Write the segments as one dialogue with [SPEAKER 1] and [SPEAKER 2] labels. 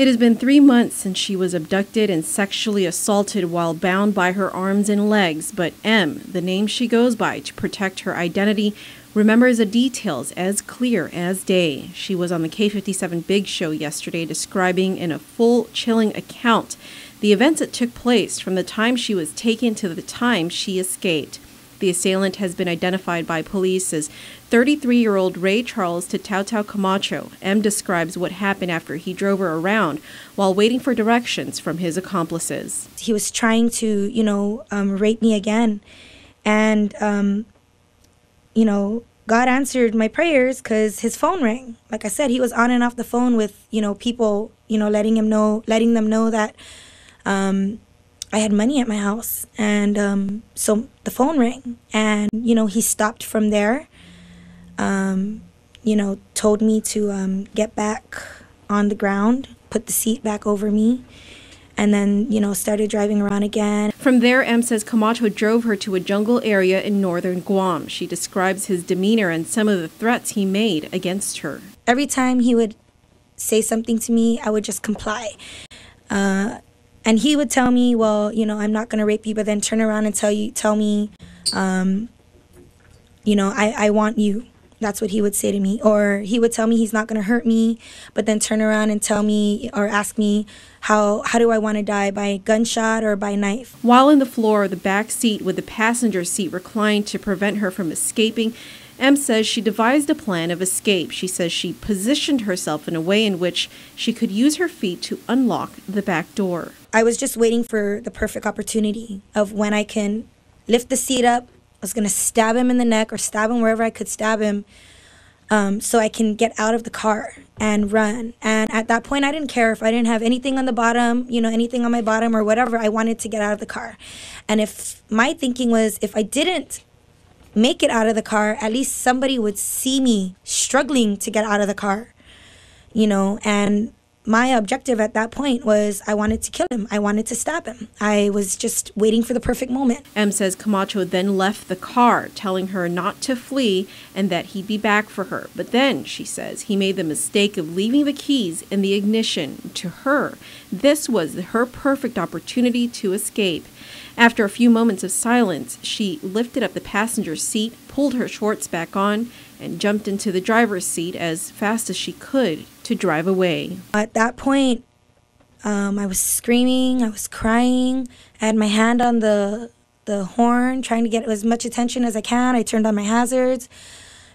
[SPEAKER 1] It has been 3 months since she was abducted and sexually assaulted while bound by her arms and legs, but M, the name she goes by to protect her identity, remembers the details as clear as day. She was on the K57 Big Show yesterday describing in a full, chilling account the events that took place from the time she was taken to the time she escaped. The assailant has been identified by police as 33-year-old Ray Charles Tau Camacho. M describes what happened after he drove her around while waiting for directions from his accomplices.
[SPEAKER 2] He was trying to, rape me again. And, God answered my prayers because his phone rang. Like I said, he was on and off the phone with, people, letting them know that I had money at my house, and so the phone rang, and he stopped from there. Told me to get back on the ground, put the seat back over me, and then started driving around again.
[SPEAKER 1] From there, M says Camacho drove her to a jungle area in northern Guam. She describes his demeanor and some of the threats he made against her.
[SPEAKER 2] Every time he would say something to me, I would just comply. And he would tell me, well, I'm not going to rape you, but then turn around and tell me, I want you. That's what he would say to me. Or he would tell me he's not going to hurt me, but then turn around and tell me or ask me, how do I want to die, by gunshot or by knife?
[SPEAKER 1] While in the floor of the back seat with the passenger seat reclined to prevent her from escaping, M says she devised a plan of escape. She says she positioned herself in a way in which she could use her feet to unlock the back door.
[SPEAKER 2] I was just waiting for the perfect opportunity of when I can lift the seat up. I was going to stab him in the neck or stab him wherever I could stab him, so I can get out of the car and run. And at that point, I didn't care if I didn't have anything on the bottom, anything on my bottom or whatever. I wanted to get out of the car. And if my thinking was, if I didn't make it out of the car, at least somebody would see me struggling to get out of the car, and my objective at that point was I wanted to kill him. I wanted to stab him. I was just waiting for the perfect moment.
[SPEAKER 1] M says Camacho then left the car, telling her not to flee and that he'd be back for her. But then, she says, he made the mistake of leaving the keys in the ignition. To her, this was her perfect opportunity to escape. After a few moments of silence, she lifted up the passenger seat, pulled her shorts back on, and jumped into the driver's seat as fast as she could to drive away.
[SPEAKER 2] At that point, I was screaming, I was crying. I had my hand on the horn, trying to get as much attention as I can. I turned on my hazards.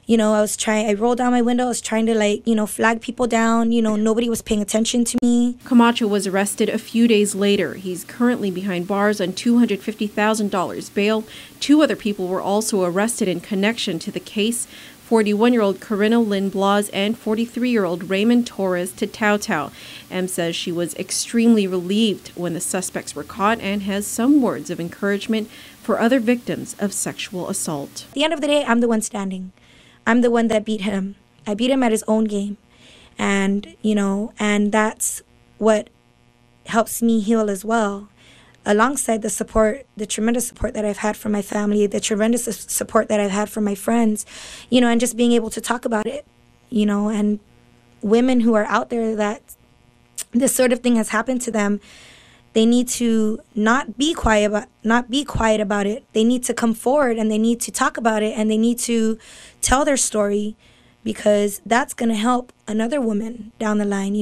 [SPEAKER 2] I rolled down my window. I was trying to flag people down. Nobody was paying attention to me.
[SPEAKER 1] Camacho was arrested a few days later. He's currently behind bars on $250,000 bail. 2 other people were also arrested in connection to the case. 41-year-old Corinna Lynn Blas and 43-year-old Raymond Torres Tau. M says she was extremely relieved when the suspects were caught and has some words of encouragement for other victims of sexual assault.
[SPEAKER 2] At the end of the day, I'm the one standing. I'm the one that beat him. I beat him at his own game. And, and that's what helps me heal as well. Alongside the tremendous support that I've had from my family, the tremendous support that I've had from my friends, and just being able to talk about it, and women who are out there that this sort of thing has happened to them, they need to not be quiet about it. They need to come forward and they need to talk about it and they need to tell their story, because that's going to help another woman down the line,